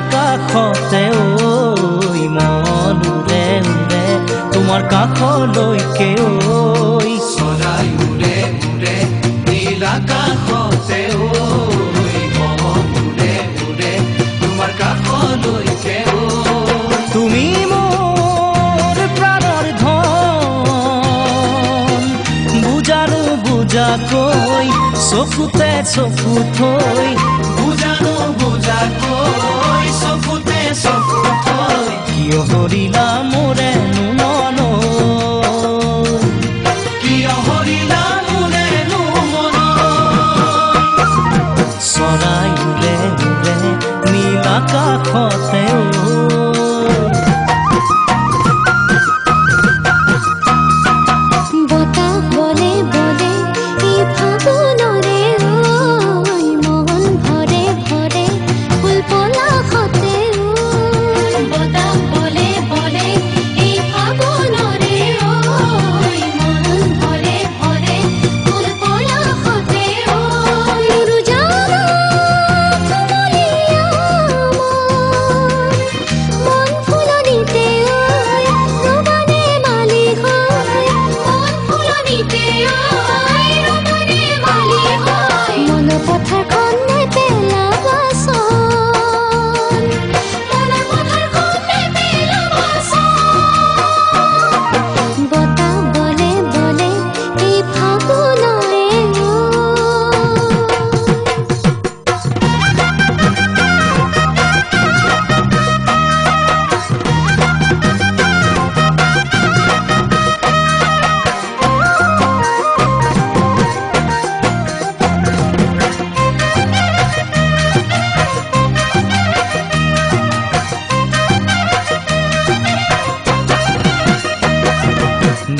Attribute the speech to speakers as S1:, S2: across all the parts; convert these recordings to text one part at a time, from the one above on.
S1: আকাশতে ঐ মন উৰে উৰে তোমাৰ কাষলৈকে ঐ
S2: চৰাই উৰে উৰে নীল আকাশতে ঐ মন উৰে উৰে তোমাৰ কাষলৈকে ঐ
S1: তুমি মোৰ প্ৰাণৰ ধন বুজানো বুজাকৈ চকুতে চকু থৈ
S2: বুজানো বুজাকৈ চকুতে চকু থৈ
S1: কিয় হৰিলা মোৰেনো মন
S2: কিয় হৰিলা মোৰেনো মন
S1: চৰাই উৰে উৰে নীল আকাশতে
S3: বতাহ বলে বলে এই ফাগুনৰে ঐ মন ভৰে ভৰে ফুল পলাশতে বতাহ বলে বলে এই ফাগুনৰে ঐ মন ভৰে ভৰে ফুল পলাশতে উৰুজানা কুমলীয়া মন ফুলনিতে ৰবানে মালি হয় মন ফুলনিতে ৰবানে মালি হয় মন পথাৰখন নেপেলাবাচোন মন পথাৰখন নেপেলাবাচোন বতাহ বলে বলে এই ফাগুনৰে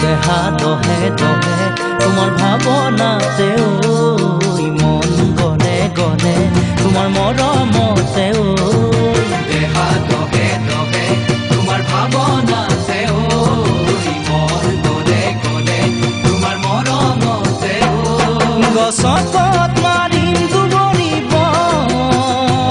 S1: দেহা দহে দহে তোমাৰ ভাৱনাতে ঐ মন গলে গলে তোমাৰ মৰমতে ঐ
S2: দেহা দহে দহে তোমাৰ ভাৱনাতে ঐ মন গলে গলে তোমাৰ মৰমতে ঐ
S1: গছকত মাৰিম দুবৰি বন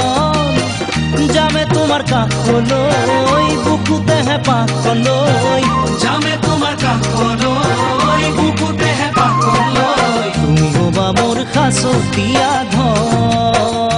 S1: যামে তোমাৰ কাষলৈ বুকুতেহে পাখলৈ
S2: যামে তোমাৰ কাষলৈ বুকুতেহে পাখলৈ
S1: তুমি হবা মোৰ সাঁচতীয়া ধন